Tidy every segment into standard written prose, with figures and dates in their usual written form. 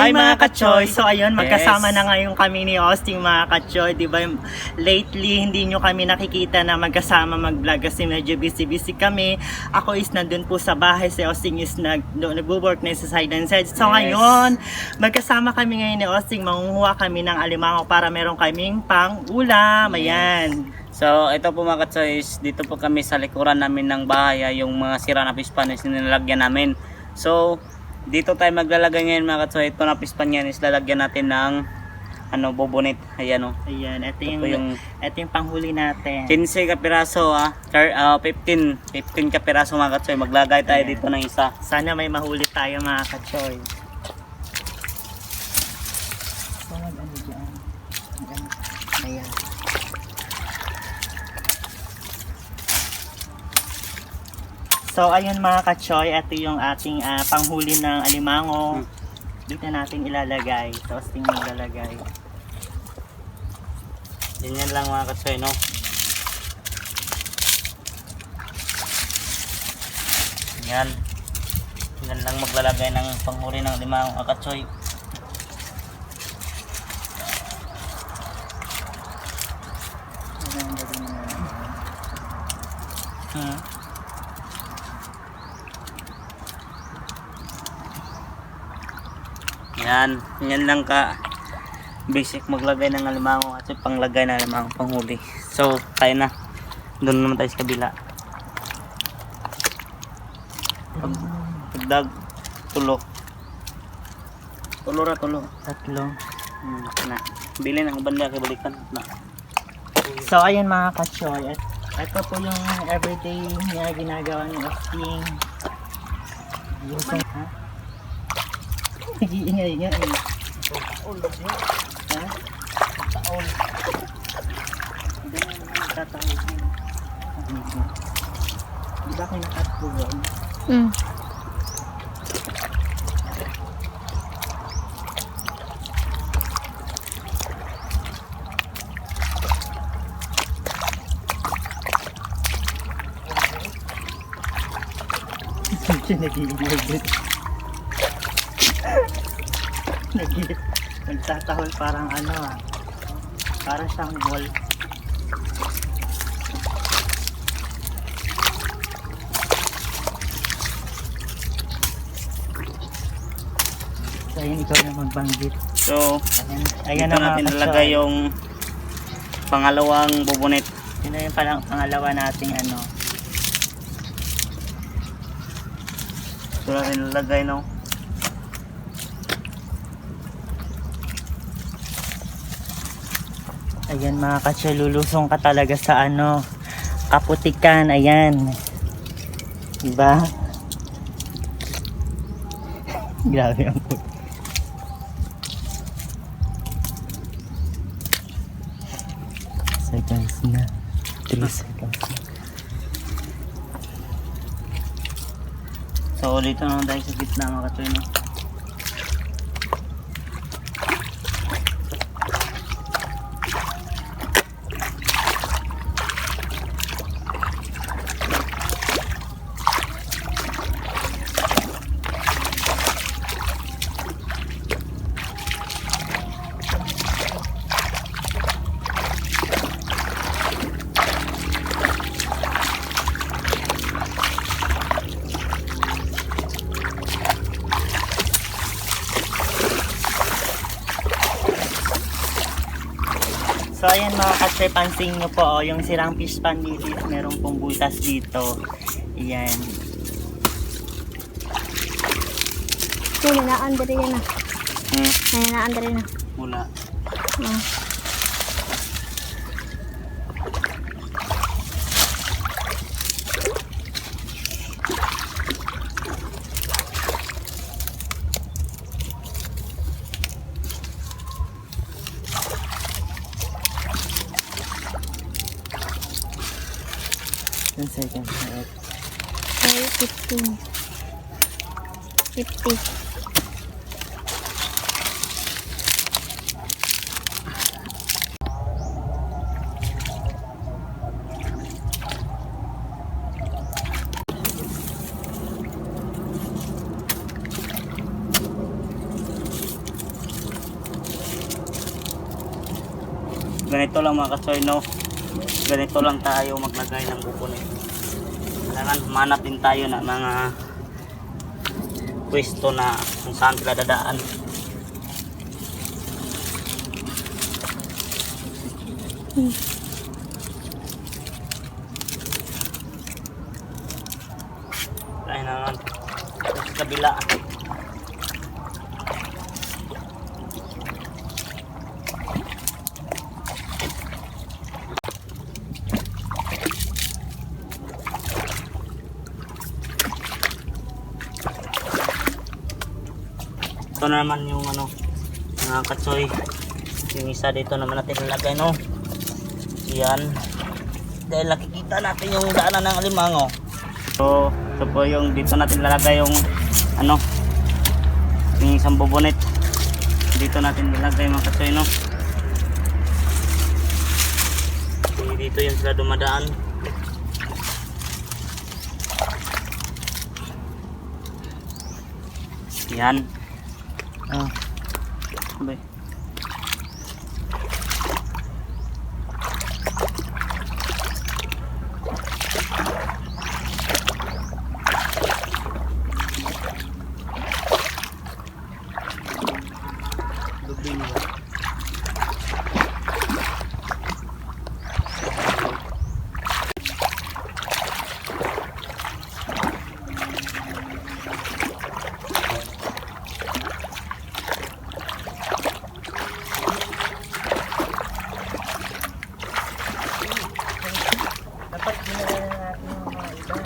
Hi mga ka-choy! So ayun, magkasama na ngayon kami ni Austin mga ka-choy. Diba, lately hindi nyo kami nakikita na magkasama mag-vlog kasi medyo busy-busy kami. Ako is nandun po sa bahay, si Austin is nag-work na sa side and side. So ngayon, magkasama kami ngayon ni Austin, mangunguha kami ng alimango para meron kaming pang-ulam. Ayan. So ito po mga ka-choy, dito po kami sa likuran namin ng bahay, yung mga sira na pispan is nilalagyan namin. So dito tayo maglalagay ngayon mga ka-choy. Ito na pispan yan is lalagyan natin ng bubunit. Ayan o. Ayan, ito yung panghuli natin. 15 kapiraso 15 kapiraso mga ka-choy. Maglagay tayo dito ng isa. Sana may mahuli tayo mga ka-choy. Ayan. So ayun mga ka-choy, ito yung ating panghuli ng alimango. Dito natin ilalagay. Tapos tingnan ilalagay. Ganyan lang mga ka-choy, no? Yan. Yan lang maglalagay ng panghuli ng alimango mga ka-choy. Yan lang ka basic maglagay ng alimango at panglagay ng alimango panghuli. So tayo na, doon naman tayo sa kabila. Pagdag tulo Tatlo. na bilhin ang banda kay balikan na. So ayun mga ka-choy, ito po yung everyday niya ginagawa ni Austin. Nag-iingay nga eh. Ha? Taon. Hindi naman tataon. Di ba kayo nakat po yun? Nag-iingay din. Nagtatahol parang parang siyang ball. So ayun, ikaw na magbanggit. So ayan dito natin nalagay yung pangalawang bubunit. Yun na yung pangalawa nating Ito natin nalagay, no? Ayan mga ka-choy, lulusong ka talaga sa kaputikan. Ayan. Diba? Grabe ang puti. Seconds na. 3 seconds na. So dito naman tayo sa gitna mga ka-choy, no? So ayan mga ka-choy, pansin nyo po yung sirang fish pan dito, meron pong butas dito. Ayan. May nanaan diri na. May nanaan diri na. Mula. Seconds na. Ay, 15. 50. ganito lang mga katsoy, no? Ganito lang tayo maglagay ng bubunet. Kailangan humanap din tayo na mga pwesto na kung saan sila dadaan. Kaya naman sa kabila. Ito na naman yung ano, mga katsoy. Yung isa dito naman natin nilagay, no? Yan. Dahil nakikita natin yung daanan ng alimango. So, ito po yung dito natin lalagay yung ano, yung isang bubunet. Dito natin nilagay mga katsoy, no? Dito yung sila dumadaan. Yan. Sabay. Dubin mo. Dapat dinala na natin yung mga iba.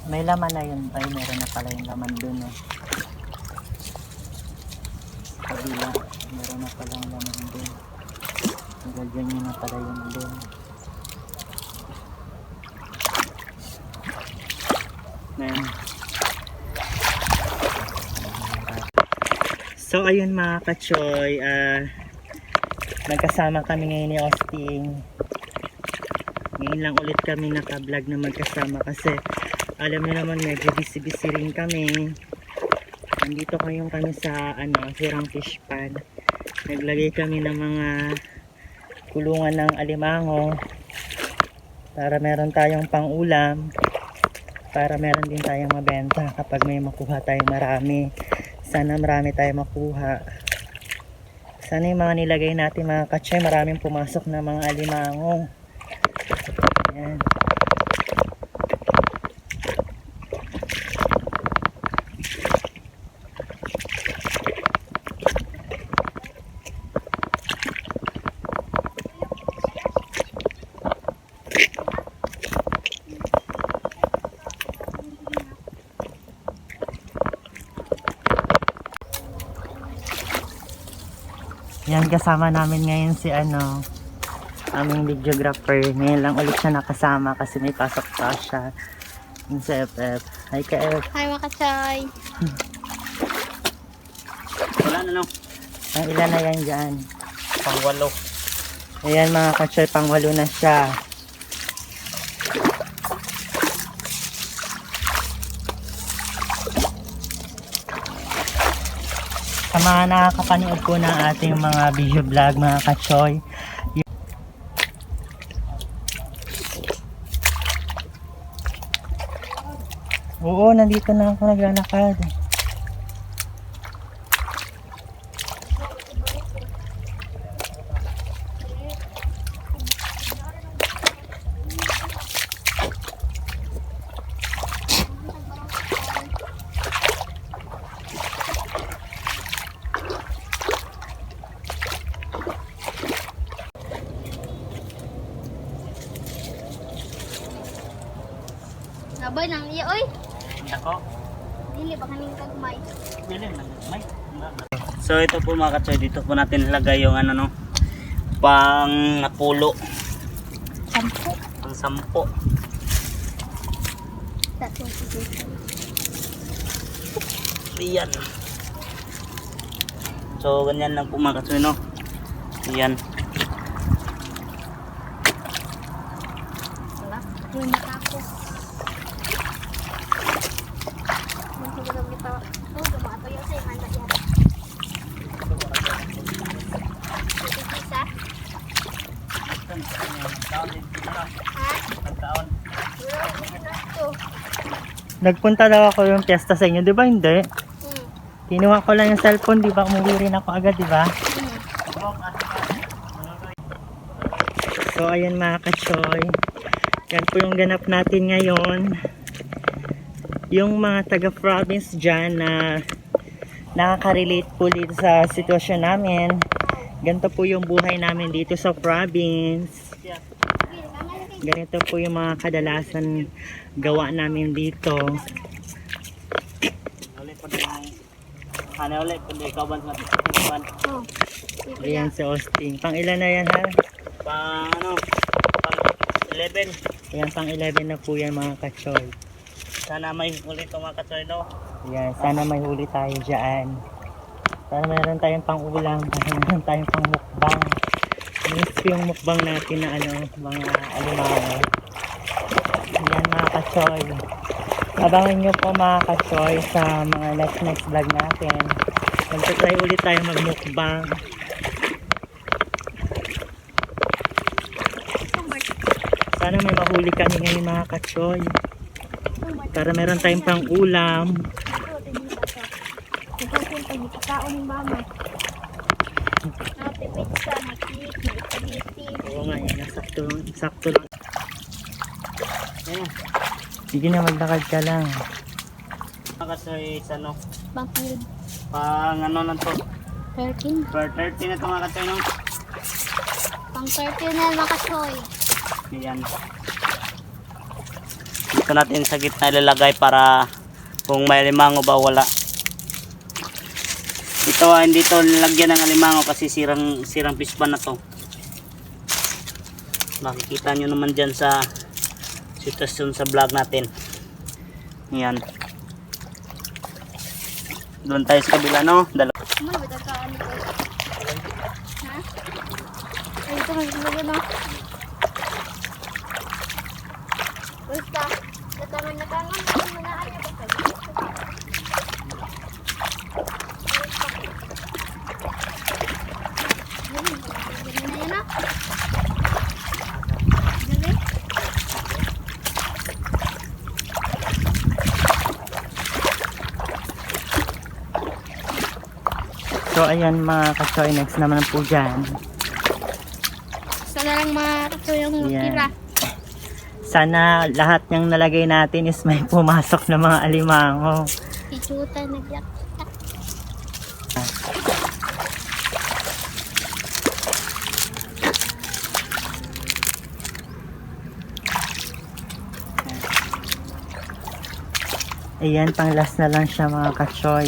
May laman na yun. Ay, meron na pala yung laman dun. Kabila, meron na pala yung laman dun. Nagagyan nyo na pala yung dun. Ayan. So, ayun mga kachoy. Nagkasama kami ngayon ni Austin. Ngayon lang ulit kami naka-vlog na magkasama kasi alam niyo naman medyo busy rin kami. Nandito kami sa Hirang Fish Pan. Naglagay kami ng mga kulungan ng alimango para meron tayong pang-ulam, para meron din tayong mabenta kapag may makuha tayong marami. Sana marami tayong makuha. Sana yung mga nilagay natin mga katsoy, maraming pumasok na mga alimango. Ayan. Yan, kasama namin ngayon si aming videographer. Ngayon lang ulit siya nakasama kasi may pasok pa siya yung sa FF. Hi ka F. Hi mga kachay. Wala na, no? Ang ilan na yan dyan? Pang-walo. Ayan mga kachoy, pang-walo na siya. Sa mga nakakapanood po ng ating mga video vlog mga kachoy, oo, nandito na ako naglalakad. Sabay nang iya oy. Ako. Dili ba kaning kagmay? So ito po mga katsoy, dito po natin ilagay yung ano no, pang napulo, Sampo. pang 10. Tatlo sige. Ayan. So ganyan lang po mga katsoy no. Ayan. Wala. Yung matako. Yung siguro kita. Oh, dumato yun sa handa yan. Isa? Ha? Ito. Nagpunta daw ako yung piyesta sa inyo, di ba? Hindi. Kinuha ko lang yung cellphone, di ba? Umuwi rin ako agad, di ba? So, ayan mga kachoy. Yan po yung ganap natin ngayon. Yung mga taga-province dyan na nakaka-relate po dito sa sitwasyon namin. Ganito po yung buhay namin dito sa province. Ganito po yung mga kadalasan gawa namin dito. Ano ulit, kung ikaw ba sa Oh. Ayan si Austin. Pang ilan na yan ha? pang ano, pang 11. Ayan pang 11 na po yan mga kachoy. Sana may ulit mga katsoy no. Ayan, sana may huli tayo dyan. Sana meron tayong pang ulam. Sana meron tayong pang mukbang. Miss ko yung mukbang natin na ano, mga alimango. Ayan mga kachoy. Abangan nyo po mga kachoy sa mga next vlog natin. Magta-try ulit tayo magmukbang. Sana may mahuli kami ngayon mga kachoy. Para meron tayong pang ulam. Ito yung pagkakaon ng mama. Ate pizza, makik, spaghetti. Oo nga, yan. Sakto lang. Ayan. Sige na, maglakad ka lang. Mga katsoy, ano, Bangkid. pang ano na to, 13. per 30 na to mga katsoy no. Pang 13 na makasoy. Ayan. Dito natin sa gitna ilalagay para kung may alimango ba wala. Ito hindi to nilagyan ng alimango kasi sirang pispan na to. Makikita nyo naman dyan sa sitwasyon sa vlog natin. Ayan. Doon tayo sa kabila no. Ano ba tatakaan ko? Ha? Ay, ito magiging na. Basta, natangan. Ano na ayaw ba kayo? Ganyan na. Galing. So ayan mga kachoy, next naman po dyan. Sana lang makakato yung Yan. tira. Sana lahat ng nalagay natin is may pumasok na mga alimango. Ichuta, nagyak. Ayan, pang last na lang siya mga kachoy.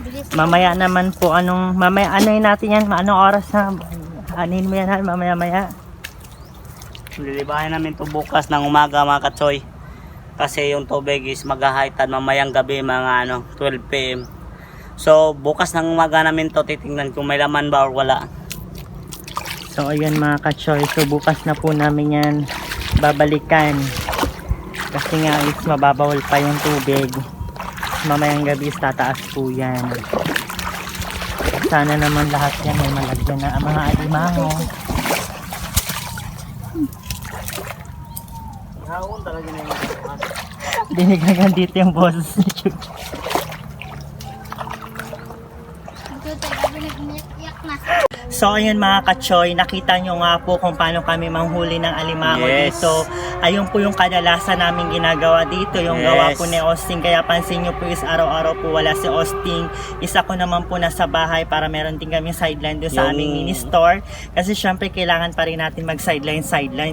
Bilis. Mamaya naman po, mamaya anoin natin yan, anong oras na? Anin mo yan ha, mamaya. Lilibahin namin to bukas ng umaga mga katsoy. Kasi yung tubig is mag-high tide mamayang gabi mga 12 PM. So bukas ng umaga namin to titingnan kung may laman ba or wala. So ayan mga kachoy, so bukas na po namin yan babalikan. Kasi nga is mababawal pa yung tubig. Mamayang gabi is tataas po yan. Sana naman lahat yan may malagyan na ang mga alimango. Hawon talaga na yung Dinigagan dito yung boses ni Chuchu. Ichuta, gabi nag-iyak na. So ayun mga kachoy, nakita nyo nga po kung paano kami manghuli ng alimango Yes. dito. Ayun po yung kadalasan namin ginagawa dito, yung Yes. gawa po ni Austin. Kaya pansin nyo po is araw-araw po wala si Austin. Isa ko naman po nasa bahay para meron din kami sideline doon sa Yung- aming mini store. Kasi syempre kailangan pa rin natin mag sideline,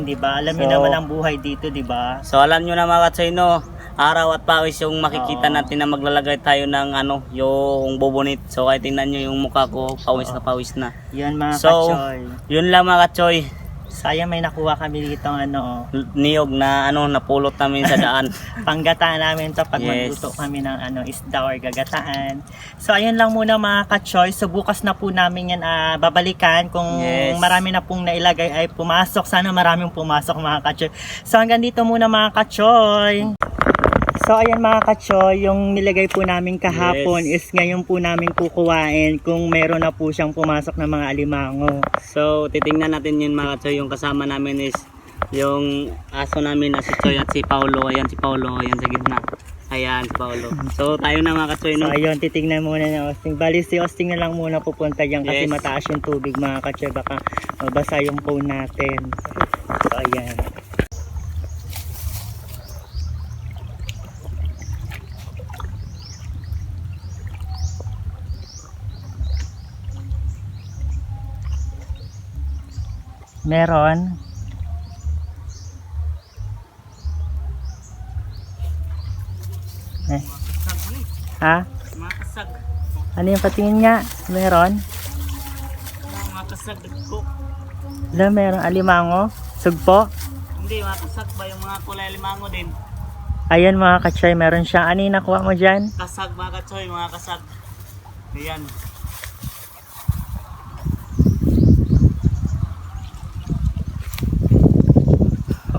di ba? Alam nyo So- naman ang buhay dito, di ba? So alam nyo na mga katsoy no, araw at pawis yung makikita Oo. natin na maglalagay tayo ng ano, yung bubunit. So kahit tingnan nyo yung mukha ko, pawis na pawis na. Yun mga So, kachoy. yun lang mga kachoy. Sayang may nakuha kami dito ano, Niyog na ano, napulot namin sa daan. panggataan namin to pag Yes. magluto kami ng ano, isda or gagataan. So ayun lang muna mga ka-choy. So bukas na po namin yan babalikan kung Yes. marami na pong nailagay ay pumasok. Sana maraming pumasok mga ka-choy. So hanggang dito muna mga ka-choy. So ayan mga ka-choy, yung nilagay po namin kahapon is ngayon po namin kukuhain kung meron na po siyang pumasok na mga alimango. So titingnan natin yun mga kachoy. Yung kasama namin is yung aso namin na si Choy at si Paulo. Ayan si Paulo, ayan sa gitna. Ayan si Paulo. So tayo na mga kachoy, So no? ayun, titignan muna ni Austin. Bali si Austin na lang muna pupunta dyan kasi Yes. mataas yung tubig mga ka-choy. Baka mabasa yung phone natin. So ayan. Meron. Eh. Ha? Mga kasag. Ano yung patingin nga? Meron? Mga kasag ko. Wala, meron alimango? Sugpo? Hindi, mga kasag ba yung mga kulay limango din? Ayan mga ka-choy, meron siya. Ano yung nakuha mo dyan? Kasag mga kachoy, mga kasag. Ayan.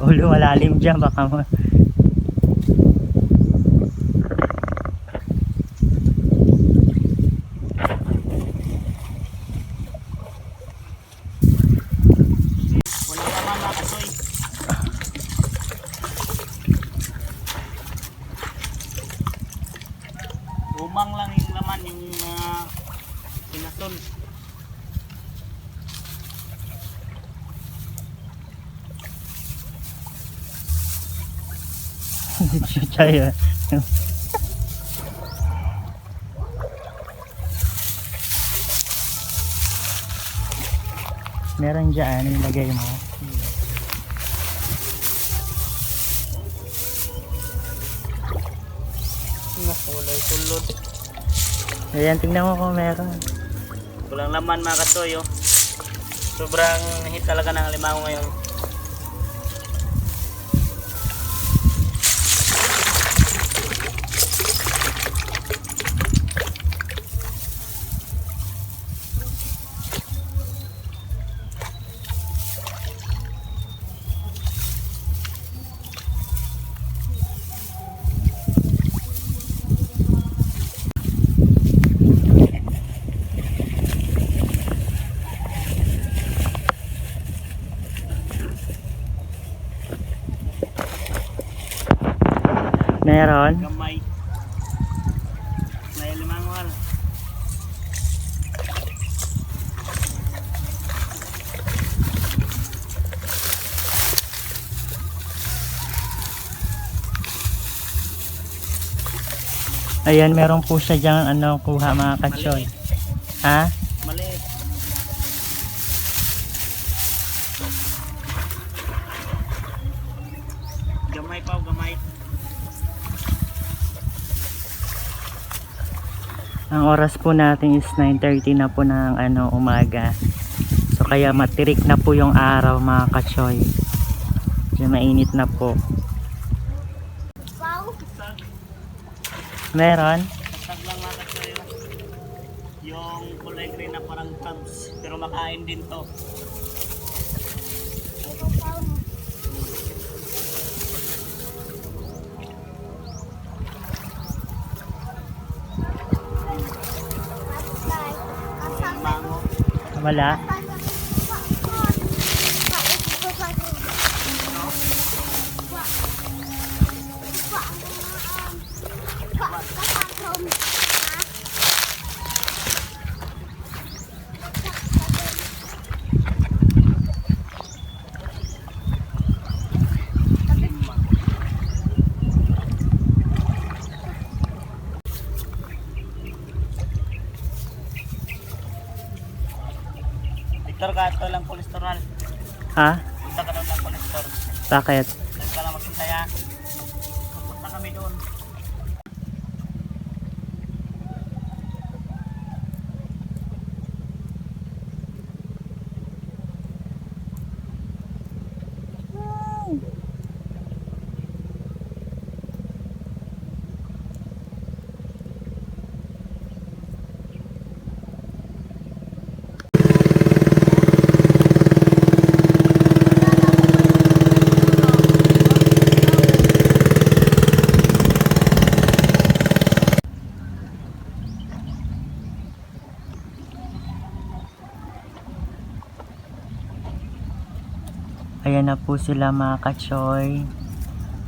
Ulo, malalim dyan. Baka mo. Wala naman mga kachoy. Umang lang yung laman, yung pinason. Choy, ah. Meron dyan, ilagay mo. Kulay sulod. Ayan, tingnan mo kung meron. Walang laman mga kachoy, oh. Sobrang hit talaga ng alimango ngayon. Meron. Gamay. May alimango hal. Ayan, meron po siya dyan, ano, kuha mga ka-choy. Ha? Maliit. Gamay pa, gamay. Ang oras po natin is 9:30 na po ng ano, umaga. So kaya matirik na po yung araw mga ka-choy. Medyo mainit na po. Wow. Meron? Kasag lang mga kachoy, oh. Yung kulay green na parang crabs. Pero makain din to. Alimango. Wala? Victor, ka ito lang kolesterol. Ha? Punta ka doon lang kolesterol. Bakit? Doon ka lang magsintaya. Punta kami doon. Ayan na po sila mga kachoy.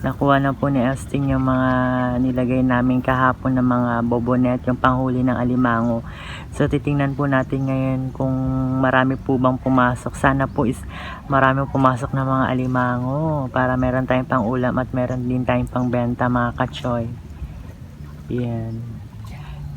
Nakuha na po ni Esting yung mga nilagay namin kahapon ng mga bobonet, yung panghuli ng alimango. So titingnan po natin ngayon kung marami po bang pumasok. Sana po is marami pumasok na mga alimango para meron tayong pang ulam at meron din tayong pang benta mga kachoy. Yan.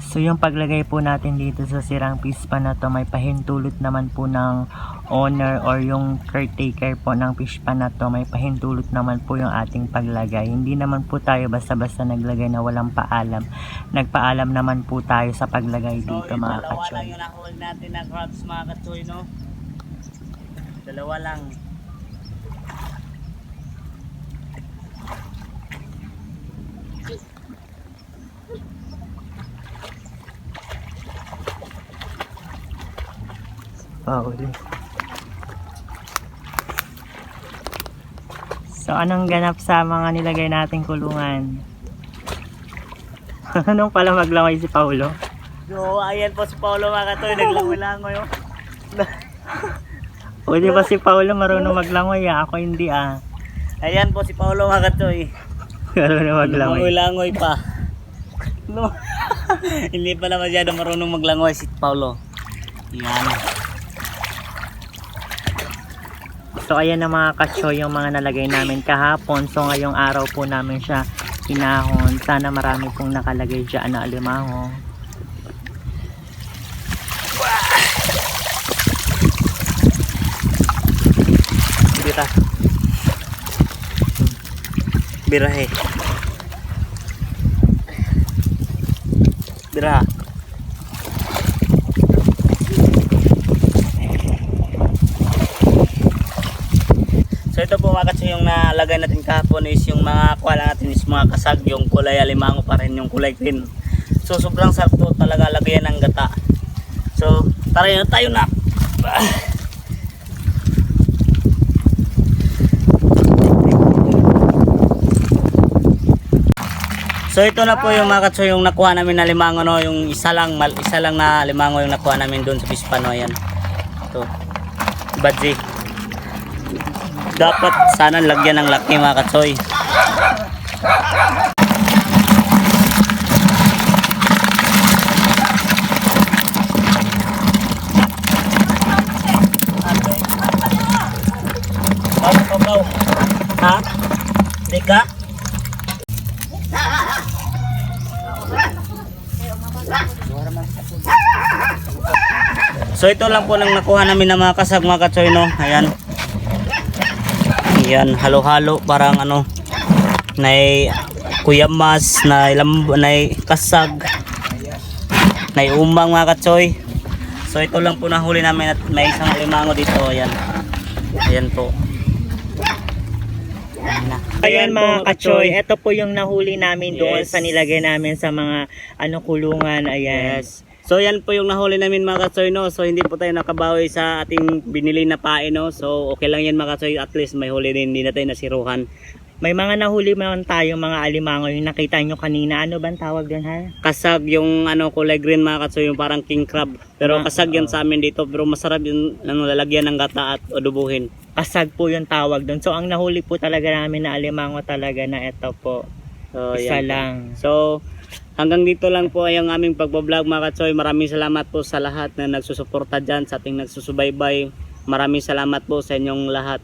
So yung paglagay po natin dito sa sirang pispa na to, may pahintulot naman po ng owner or yung caretaker po ng pispa na to, may pahintulot naman po yung ating paglagay. Hindi naman po tayo basta-basta naglagay na walang paalam. Nagpaalam naman po tayo sa paglagay dito mga dalawa kachoy. lang yung nahuli natin na crabs mga kachoy, no? Dalawa lang. Pauli. So anong ganap sa mga nilagay nating kulungan? Anong pala maglamay si Paulo? So, ayan po si Paulo mga katoy, naglangoy-langoy. Oh. O di ba si Paulo marunong maglangoy Ako hindi Ayan po si Paulo mga katoy. Marunong maglangoy. Langoy-langoy pa. No. Hindi pala masyado marunong maglangoy si Paulo. Yan. So ayan na mga kachoy yung mga nalagay namin kahapon. So ngayong araw po namin siya pinahon. Sana marami pong nakalagay dyan na alimango. Bira. Birahe. Bira. So ito po mga katso, yung nalagay natin kahapon is yung mga kuha natin is mga kasag, yung kulay alimango pa rin, yung kulay green. So sobrang sarap po talaga lagayan ng gata. So tara na tayo na. So ito na po yung mga katso, yung nakuha namin na limango, no, yung isa lang na limango yung nakuha namin doon sa pispa, no. Ayan. Ito. Badji. Dapat sana lagyan ng laki mga katsoy. Ha? Dika? So ito lang po nang nakuha namin ng mga kasag mga katsoy, no. Ayan. Yan, halo-halo parang ano, nay kuyamas, nay kasag, nay umang mga katsoy. So ito lang po nahuli namin at may isang limango dito. Ayan. Ayan po. Ayan mga kachoy, ito po yung nahuli namin doon sa nilagay namin sa mga kulungan. Ayan. Yes. So yan po yung nahuli namin mga katsoy, no. So hindi po tayo nakabawi sa ating binili na pain, no. So okay lang yan mga katsoy, at least may huli din, hindi na tayo nasiruhan. May mga nahuli man tayo mga alimango yung nakita nyo kanina. Ano bang tawag doon ha? Kasag, yung kulay green mga katsoy, yung parang king crab. Pero kasag yan sa amin dito, pero masarap yung lalagyan ng gata at adobuhin. Kasag po yung tawag doon. So ang nahuli po talaga namin na alimango talaga na ito po. So, Isa yan. lang. So hanggang dito lang po ay ang aming pagbablog mga katsoy. Maraming salamat po sa lahat na nagsusuporta dyan, sa ating nagsusubaybay. Maraming salamat po sa inyong lahat.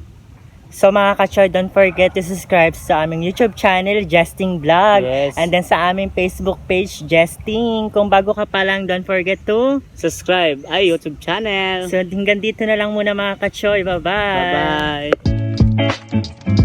So mga kachoy, don't forget to subscribe sa aming YouTube channel, Jesting Vlog. Yes. And then sa aming Facebook page, Jesting. Kung bago ka pa lang, don't forget to Subscribe ay YouTube channel. So hanggang dito na lang muna mga kachoy. Bye-bye. Bye-bye.